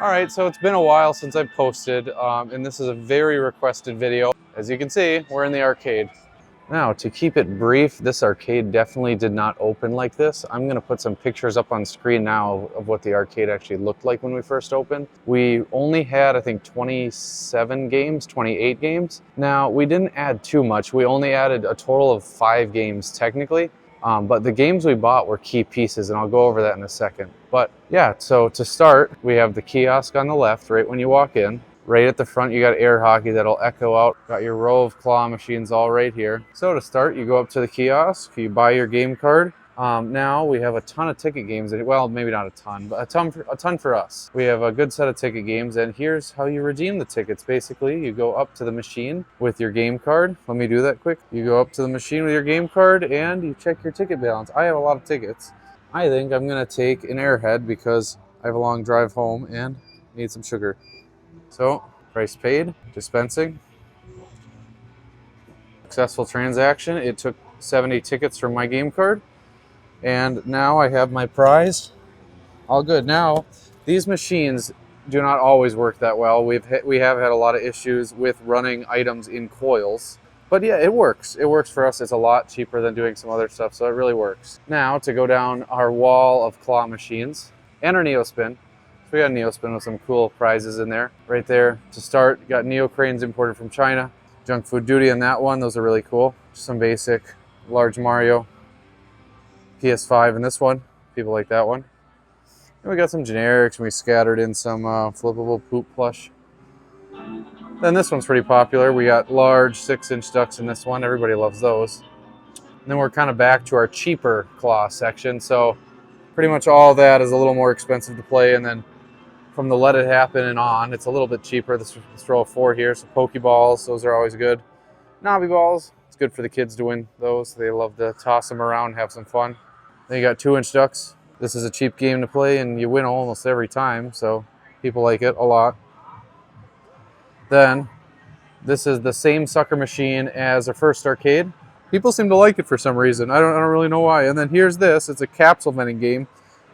All right, so it's been a while since I posted, and this is a very requested video. As you can see, we're in the arcade. Now, to keep it brief, this arcade definitely did not open like this. I'm gonna put some pictures up on screen now of what the arcade actually looked like when we first opened. We only had, I think, 27 games, 28 games. Now, we didn't add too much. We only added a total of 5 games technically. But the games we bought were key pieces, and I'll go over that in a second. But yeah, so to start, we have the kiosk on the left, right when you walk in. Right at the front, you got air hockey that'll echo out. Got your row of claw machines all right here. So to start, you go up to the kiosk, you buy your game card. Now we have a ton of ticket games. Well, maybe not a ton, but a ton for us. We have a good set of ticket games, and here's how you redeem the tickets. Basically, you go up to the machine with your game card. Let me do that quick. You go up to the machine with your game card, and you check your ticket balance. I have a lot of tickets. I think I'm gonna take an Airhead because I have a long drive home and need some sugar. So, price paid, dispensing. Successful transaction. It took 70 tickets from my game card. And now I have my prize. All good. Now, these machines do not always work that well. We have had a lot of issues with running items in coils. But yeah, it works. It works for us. It's a lot cheaper than doing some other stuff, so it really works. Now, to go down our wall of claw machines and our Neospin. So we got a Neospin with some cool prizes in there. Right there to start, you got Neo Cranes imported from China. Junk Food Duty on that one. Those are really cool. Just some basic large Mario. PS5 in this one. People like that one. And we got some generics, and we scattered in some flippable poop plush. Then this one's pretty popular. We got large 6-inch ducks in this one. Everybody loves those. And then we're kind of back to our cheaper claw section. So pretty much all that is a little more expensive to play. And then from the Let It Happen and on, it's a little bit cheaper. This row of 4 here. So Pokeballs, those are always good. Knobby balls, it's good for the kids to win those. They love to toss them around and have some fun. Then you got 2-inch ducks. This is a cheap game to play, and you win almost every time, so people like it a lot. Then, this is the same sucker machine as our first arcade. People seem to like it for some reason. I don't really know why. And then here's this. It's a capsule vending game.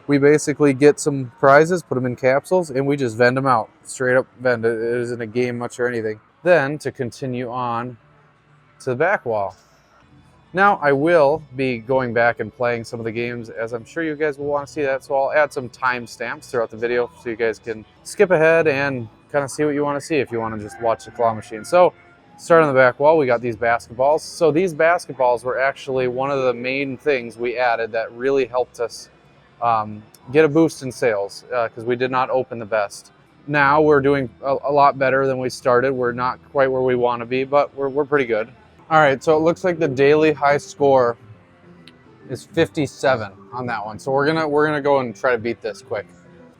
We basically get some prizes, put them in capsules, and we just vend them out. Straight up vend it. It isn't a game much or anything. Then, to continue on to the back wall. Now, I will be going back and playing some of the games, as I'm sure you guys will want to see that, so I'll add some timestamps throughout the video so you guys can skip ahead and kind of see what you want to see if you want to just watch the claw machine. So, start on the back wall, we got these basketballs. So these basketballs were actually one of the main things we added that really helped us get a boost in sales, because we did not open the best. Now, we're doing a lot better than we started. We're not quite where we want to be, but we're pretty good. All right, so it looks like the daily high score is 57 on that one. So we're gonna go and try to beat this quick.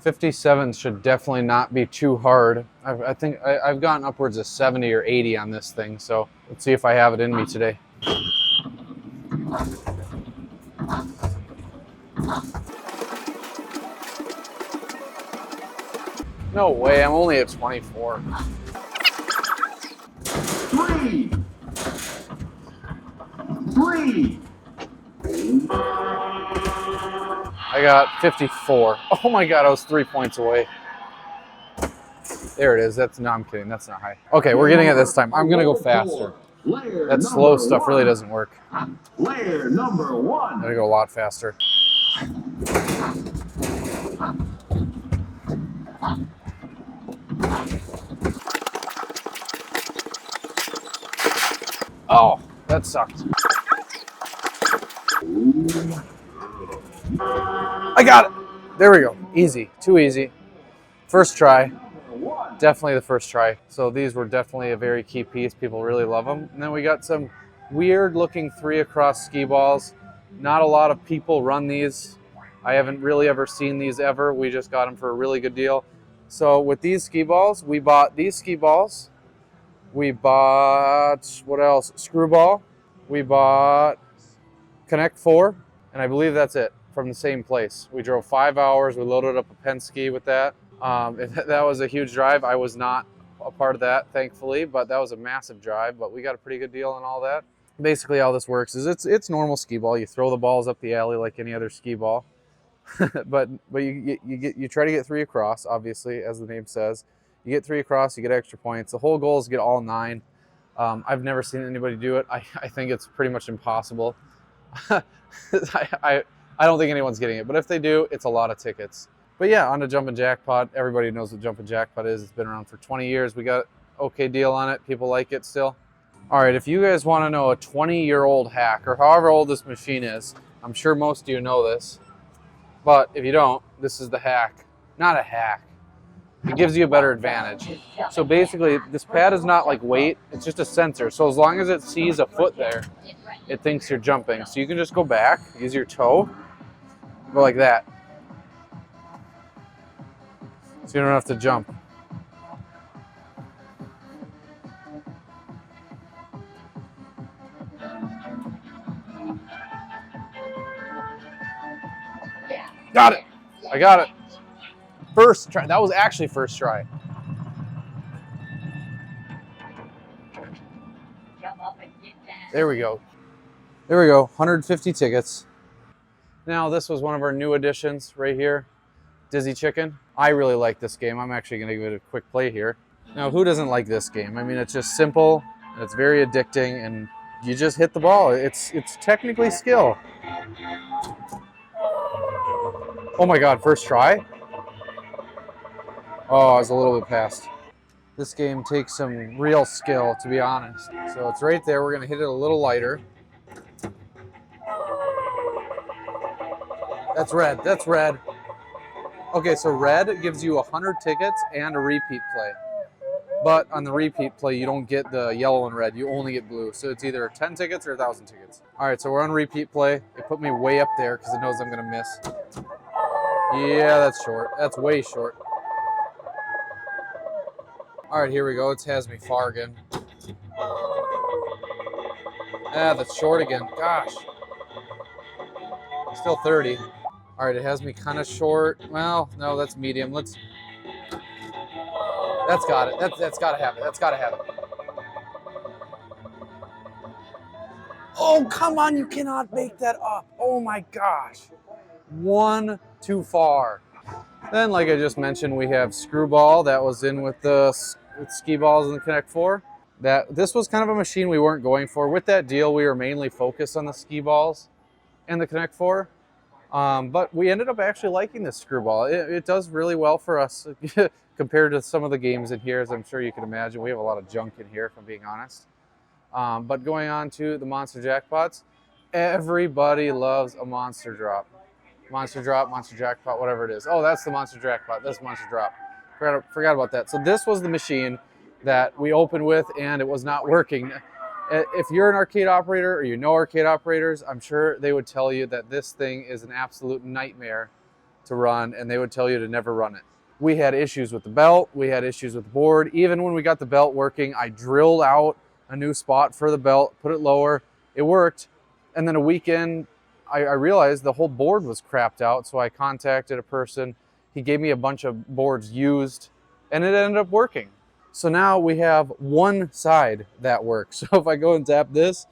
57 should definitely not be too hard. I think I've gotten upwards of 70 or 80 on this thing. So let's see if I have it in me today. No way, I'm only at 24. 3. I got 54. Oh my God, I was 3 points away. There it is. No, I'm kidding. That's not high. Okay, we're getting it this time. I'm gonna go faster. That slow stuff really doesn't work. Layer number 1. I'm gonna go a lot faster. Oh, that sucked. I got it. There we go. Easy. Too easy. First try. Definitely the first try. So these were definitely a very key piece. People really love them. And then we got some weird looking 3 across ski balls. Not a lot of people run these. I haven't really ever seen these ever. We just got them for a really good deal. So with these ski balls, we bought these ski balls. We bought, what else? Screwball. We bought Connect 4. And I believe that's it from the same place. We drove 5 hours. We loaded up a Penske with that. That was a huge drive. I was not a part of that, thankfully, but that was a massive drive. But we got a pretty good deal on all that. Basically, how this works is it's normal skee ball. You throw the balls up the alley like any other skee ball. but you try to get 3 across, obviously, as the name says. You get 3 across, you get extra points. The whole goal is to get all 9. I've never seen anybody do it. I think it's pretty much impossible. I don't think anyone's getting it, but if they do, it's a lot of tickets. But yeah, on to Jumpin' Jackpot. Everybody knows what Jumpin' Jackpot is. It's been around for 20 years. We got okay deal on it. People like it still. All right, if you guys want to know a 20-year-old hack, or however old this machine is, I'm sure most of you know this, but if you don't, this is the hack. Not a hack. It gives you a better advantage. So basically, this pad is not like weight, it's just a sensor. So as long as it sees a foot there, it thinks you're jumping. So you can just go back, use your toe, go like that. So you don't have to jump. Got it. I got it. First try. That was actually first try. There we go. There we go. 150 tickets. Now this was one of our new additions right here. Dizzy Chicken. I really like this game. I'm actually going to give it a quick play here. Now who doesn't like this game? I mean, it's just simple. And it's very addicting, and you just hit the ball. It's technically skill. Oh my God, first try? Oh, I was a little bit past. This game takes some real skill, to be honest. So it's right there. We're gonna hit it a little lighter. That's red, that's red. Okay, so red gives you 100 tickets and a repeat play. But on the repeat play, you don't get the yellow and red, you only get blue. So it's either 10 tickets or 1,000 tickets. All right, so we're on repeat play. It put me way up there because it knows I'm gonna miss. Yeah, that's short. That's way short. All right, here we go. It has me far again. Ah, that's short again. Gosh. Still 30. All right, it has me kind of short. Well, no, that's medium. That's got it. That's got to have it. That's got to have it. Oh, come on. You cannot make that up. Oh, my gosh. One too far. Then, like I just mentioned, we have Screwball. That was in with the Skeeballs and the Connect 4. This was kind of a machine we weren't going for. With that deal, we were mainly focused on the Skeeballs and the Connect 4. But we ended up actually liking this Screwball. It does really well for us compared to some of the games in here, as I'm sure you can imagine. We have a lot of junk in here, if I'm being honest. But going on to the Monster Jackpots, everybody loves a Monster Drop. Monster Drop, Monster Jackpot, whatever it is. Oh, that's the Monster Jackpot. That's Monster Drop. Forgot about that. So this was the machine that we opened with, and it was not working. If you're an arcade operator or you know arcade operators, I'm sure they would tell you that this thing is an absolute nightmare to run, and they would tell you to never run it. We had issues with the belt. We had issues with the board. Even when we got the belt working, I drilled out a new spot for the belt, put it lower. It worked. And then a weekend, I realized the whole board was crapped out, so I contacted a person. He gave me a bunch of boards used, and it ended up working. So now we have one side that works. So if I go and tap this,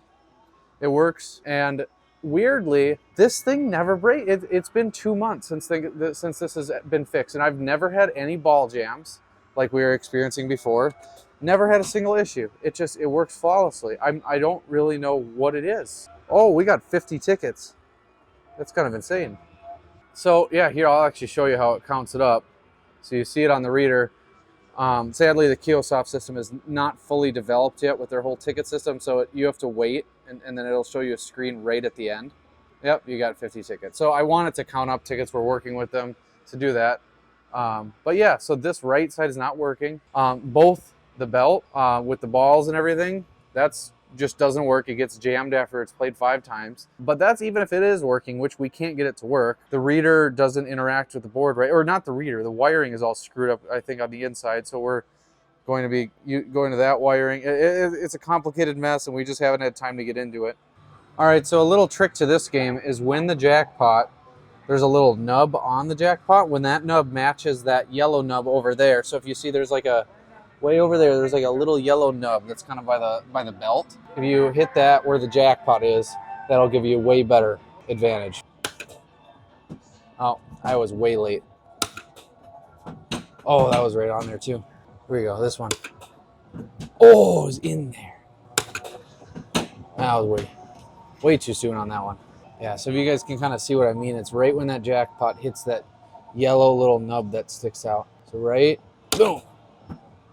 it works. And weirdly, this thing never breaks. It's been 2 months since this has been fixed, and I've never had any ball jams like we were experiencing before. Never had a single issue. It works flawlessly. I don't really know what it is. Oh, we got 50 tickets. That's kind of insane. So yeah, here I'll actually show you how it counts it up. So you see it on the reader. Sadly, the Kiosk system is not fully developed yet with their whole ticket system, so you have to wait, and then it'll show you a screen right at the end. Yep, you got 50 tickets. So I wanted to count up tickets. We're working with them to do that. But yeah, so this right side is not working. Both the belt with the balls and everything, that's just doesn't work. It gets jammed after it's played 5 times. But that's even if it is working, which we can't get it to work. The reader doesn't interact with the board, right? Or not the reader. The wiring is all screwed up, I think, on the inside. So we're going to be going to that wiring. It's a complicated mess, and we just haven't had time to get into it. All right, so a little trick to this game is when the jackpot, there's a little nub on the jackpot. When that nub matches that yellow nub over there. So if you see there's like a way over there, there's like a little yellow nub that's kind of by the belt. If you hit that where the jackpot is, that'll give you a way better advantage. Oh, I was way late. Oh, that was right on there too. Here we go, this one. Oh, it was in there. That was way too soon on that one. Yeah, so if you guys can kind of see what I mean, it's right when that jackpot hits that yellow little nub that sticks out. So right, boom.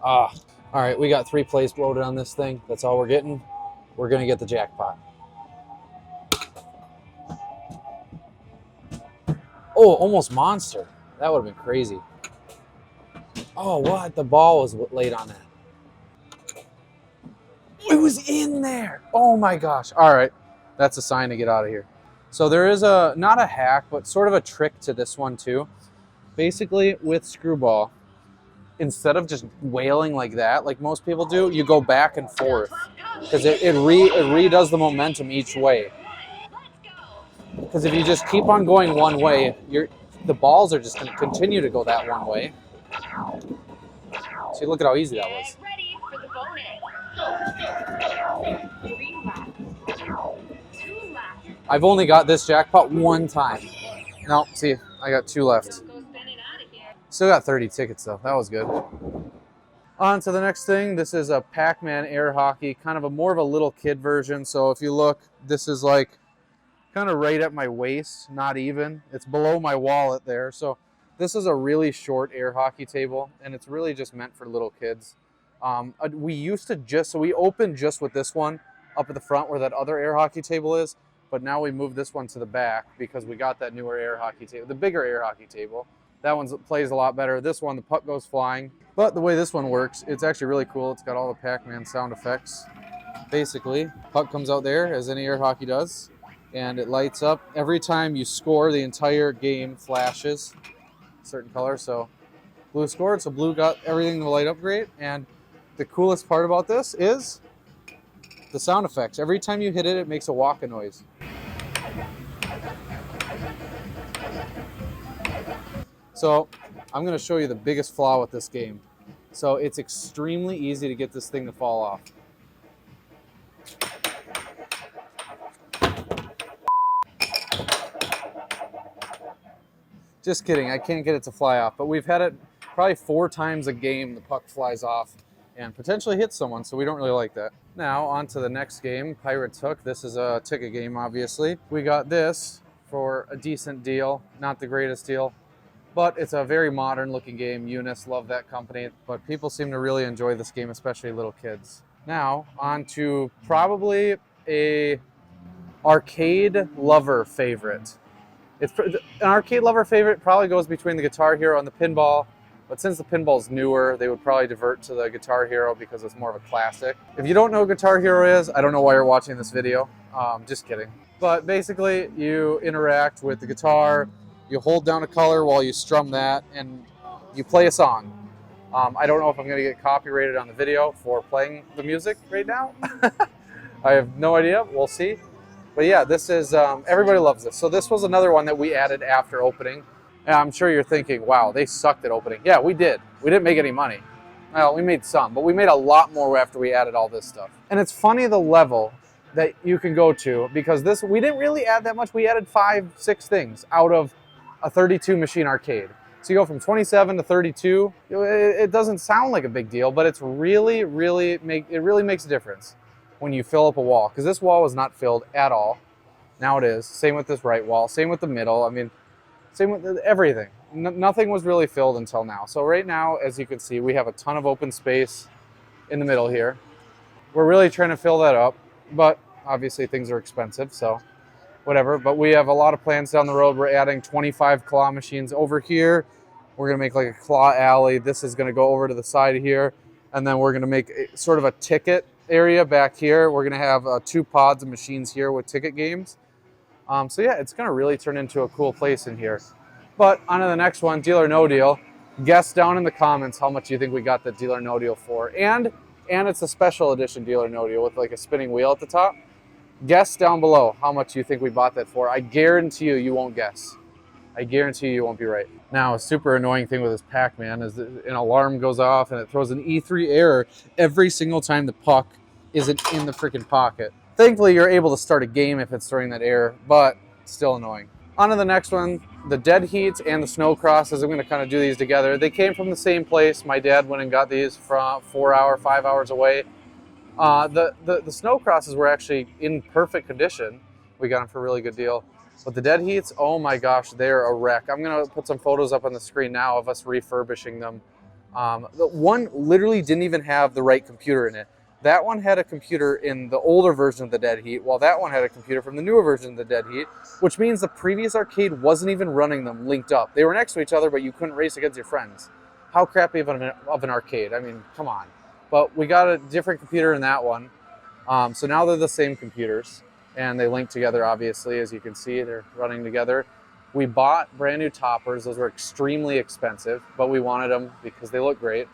Ah, all right, we got 3 plays loaded on this thing. That's all we're getting. We're gonna get the jackpot. Oh, almost monster. That would have been crazy. Oh, what? The ball was late on that. It was in there. Oh my gosh. All right, that's a sign to get out of here. So there is not a hack, but sort of a trick to this one too. Basically with Screwball, instead of just wailing like that, like most people do, you go back and forth because it redoes the momentum each way. Because if you just keep on going one way, the balls are just going to continue to go that one way. See, look at how easy that was. I've only got this jackpot one time. No, see, I got 2 left. Still got 30 tickets though. That was good. On to the next thing. This is a PacMan Air Hockey, kind of more of a little kid version. So if you look, this is like kind of right at my waist, not even. It's below my wallet there. So this is a really short air hockey table, and it's really just meant for little kids. We opened just with this one up at the front where that other air hockey table is, but now we moved this one to the back because we got that newer air hockey table, the bigger air hockey table. That one plays a lot better. This one, the puck goes flying. But the way this one works, it's actually really cool. It's got all the Pac-Man sound effects. Basically, puck comes out there, as any air hockey does, and it lights up. Every time you score, the entire game flashes a certain color. So blue scored, so blue got everything to light up great. And the coolest part about this is the sound effects. Every time you hit it, it makes a waka noise. So I'm going to show you the biggest flaw with this game. So it's extremely easy to get this thing to fall off. Just kidding, I can't get it to fly off, but we've had it probably 4 times a game the puck flies off and potentially hits someone, so we don't really like that. Now on to the next game, Pirates Hook. This is a ticket game, obviously. We got this for a decent deal, not the greatest deal, but it's a very modern looking game. Eunice, love that company, but people seem to really enjoy this game, especially little kids. Now on to probably a arcade lover favorite. It's an arcade lover favorite, probably goes between the Guitar Hero and the Pinball, but since the Pinball's newer, they would probably divert to the Guitar Hero because it's more of a classic. If you don't know what Guitar Hero is, I don't know why you're watching this video. Just kidding. But basically, you interact with the guitar, you hold down a color while you strum that, and you play a song. I don't know if I'm going to get copyrighted on the video for playing the music right now. I have no idea. We'll see. But yeah, this is, everybody loves this. So this was another one that we added after opening. And I'm sure you're thinking, wow, they sucked at opening. Yeah, we did. We didn't make any money. Well, we made some, but we made a lot more after we added all this stuff. And it's funny the level that you can go to, because we didn't really add that much. We added 5, 6 things out of a 32 machine arcade. So you go from 27 to 32. It doesn't sound like a big deal, but it's really makes a difference when you fill up a wall, because this wall was not filled at all. Now it is. Same with this right wall. Same with the middle. I mean, same with everything. Nothing was really filled until now. So right now, as you can see, we have a ton of open space in the middle here. We're really trying to fill that up, but obviously things are expensive, so whatever. But we have a lot of plans down the road. We're adding 25 claw machines over here. We're gonna make like a claw alley. This is gonna go over to the side here. And then we're gonna make sort of a ticket area back here. We're gonna have 2 pods of machines here with ticket games. So yeah, it's gonna really turn into a cool place in here. But on to the next one, Deal or No Deal. Guess down in the comments how much you think we got the Deal or No Deal for. And it's a special edition Deal or No Deal with like a spinning wheel at the top. Guess down below how much you think we bought that for. I guarantee you won't guess. I guarantee you won't be right. Now, a super annoying thing with this Pac-Man is that an alarm goes off and it throws an E3 error every single time the puck isn't in the freaking pocket. Thankfully, you're able to start a game if it's throwing that error, but still annoying. On to the next one. the Dead Heats and the SnoCrosses, I'm going to kind of do these together. They came from the same place. My dad went and got these from 5 hours away. The SnoCrosses were actually in perfect condition. We got them for a really good deal. But the Dead Heats, oh my gosh, they're a wreck. I'm going to put some photos up on the screen now of us refurbishing them. The one literally didn't even have the right computer in it. That one had a computer in the older version of the Dead Heat, while that one had a computer from the newer version of the Dead Heat, which means the previous arcade wasn't even running them linked up. They were next to each other, but you couldn't race against your friends. How crappy of an arcade? I mean, come on. But we got a different computer in that one. So now they're the same computers, and they link together, obviously. As you can see, they're running together. We bought brand new toppers. Those were extremely expensive, but we wanted them because they look great.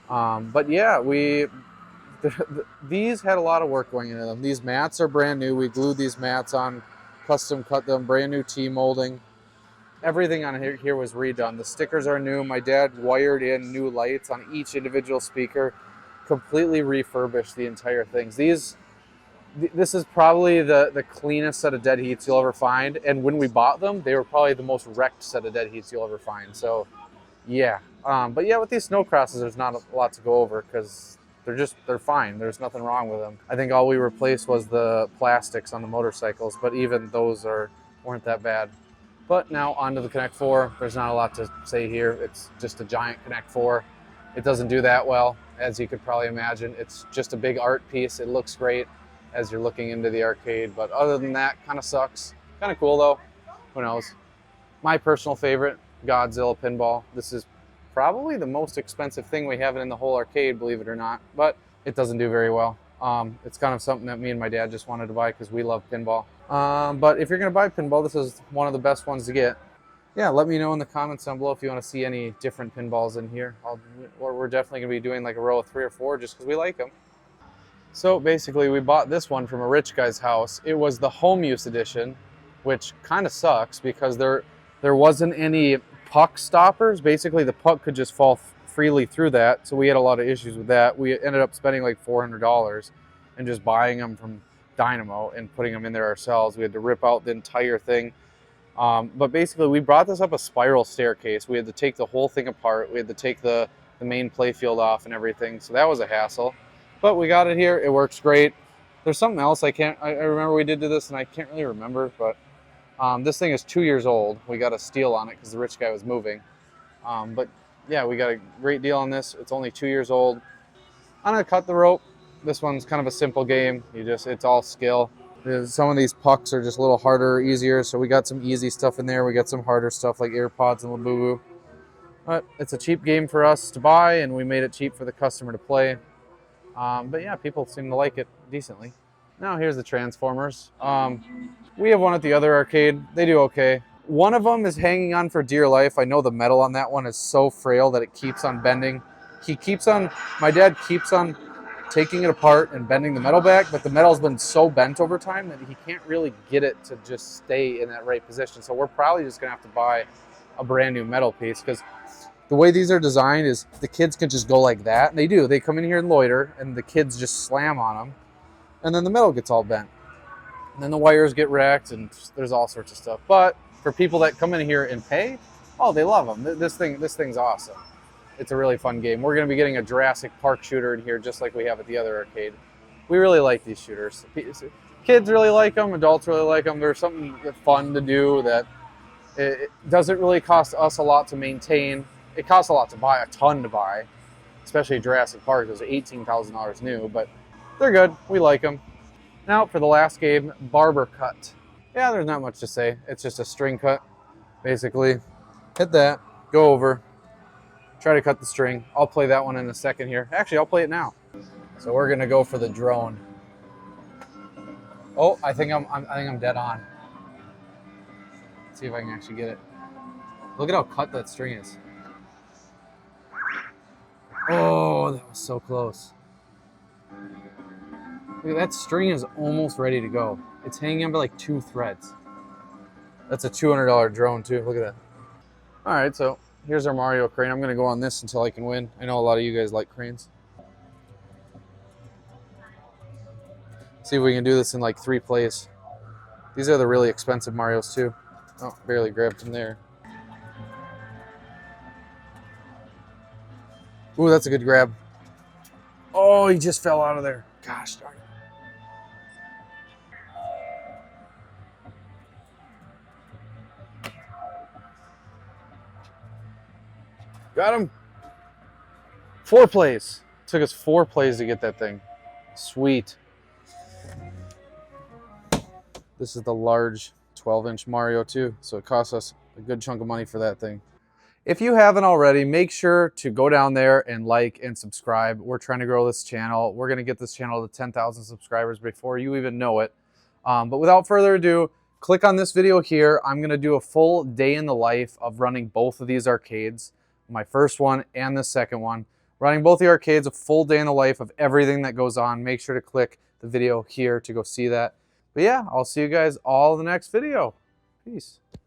But yeah, these had a lot of work going into them. These mats are brand new. We glued these mats on, custom cut them, brand new T-molding. Everything on here was redone. The stickers are new. My dad wired in new lights on each individual speaker, completely refurbished the entire things. This is probably the cleanest set of Dead Heats you'll ever find. And when we bought them, they were probably the most wrecked set of Dead Heats you'll ever find. So yeah. But yeah, with these SnoCrosses, there's not a lot to go over because they're fine. There's nothing wrong with them. I think all we replaced was the plastics on the motorcycles, but even those weren't that bad. But now onto the Connect 4. There's not a lot to say here. It's just a giant Connect 4. It doesn't do that well, as you could probably imagine. It's just a big art piece. It looks great as you're looking into the arcade, but other than that, kind of sucks. Kind of cool though. Who knows? My personal favorite, Godzilla Pinball. This is probably the most expensive thing we have in the whole arcade, believe it or not, but it doesn't do very well. It's kind of something that me and my dad just wanted to buy because we love pinball. But if you're going to buy pinball, this is one of the best ones to get. Yeah, let me know in the comments down below if you want to see any different pinballs in here. We're definitely going to be doing like a row of 3 or 4 just because we like them. So basically, we bought this one from a rich guy's house. It was the home use edition, which kind of sucks because there wasn't any puck stoppers. Basically, the puck could just fall freely through that, so we had a lot of issues with that. We ended up spending like $400 and just buying them from Dynamo and putting them in there ourselves. We had to rip out the entire thing. But basically, we brought this up a spiral staircase. We had to take the whole thing apart. We had to take the main playfield off and everything, so that was a hassle. But we got it here. It works great. There's something else I remember we did to this, and I can't really remember, but this thing is 2 years old. We got a steal on it because the rich guy was moving. But yeah, we got a great deal on this. It's only 2 years old. I'm gonna cut the rope. This one's kind of a simple game. It's all skill. Some of these pucks are just a little harder or easier, so we got some easy stuff in there. We got some harder stuff like AirPods and Labubu. But it's a cheap game for us to buy, and we made it cheap for the customer to play. But yeah, people seem to like it decently. Now here's the Transformers. We have one at the other arcade. They do okay. One of them is hanging on for dear life. I know the metal on that one is so frail that it keeps on bending. My dad keeps on taking it apart and bending the metal back, but the metal's been so bent over time that he can't really get it to just stay in that right position. So we're probably just gonna have to buy a brand new metal piece because the way these are designed is the kids can just go like that. And they do. They come in here and loiter, and the kids just slam on them. And then the metal gets all bent. And then the wires get wrecked, and there's all sorts of stuff. But for people that come in here and pay, oh, they love them. This thing's awesome. It's a really fun game. We're going to be getting a Jurassic Park shooter in here just like we have at the other arcade. We really like these shooters. Kids really like them. Adults really like them. There's something fun to do that it doesn't really cost us a lot to maintain. It costs a lot to buy, a ton to buy, especially Jurassic Park. Those are $18,000 new, but they're good. We like them. Now for the last game, Barbercut. Yeah, there's not much to say. It's just a string cut, basically. Hit that, go over, try to cut the string. I'll play that one in a second here. Actually, I'll play it now. So we're gonna go for the drone. Oh, I think I'm dead on. Let's see if I can actually get it. Look at how cut that string is. Oh, that was so close. Look, that string is almost ready to go. It's hanging on by like 2 threads. That's a $200 drone too. Look at that. All right, so here's our Mario crane. I'm gonna go on this until I can win. I know a lot of you guys like cranes. See if we can do this in like 3 plays. These are the really expensive Marios too. Oh, barely grabbed him there. Ooh, that's a good grab. Oh, he just fell out of there. Gosh darn it. Got him. 4 plays. Took us 4 plays to get that thing. Sweet. This is the large 12-inch Mario too, so it costs us a good chunk of money for that thing. If you haven't already, make sure to go down there and like and subscribe. We're trying to grow this channel. We're going to get this channel to 10,000 subscribers before you even know it. But without further ado, click on this video here. I'm going to do a full day in the life of running both of these arcades, my first one and the second one. Running both the arcades, a full day in the life of everything that goes on. Make sure to click the video here to go see that. But yeah, I'll see you guys all in the next video. Peace.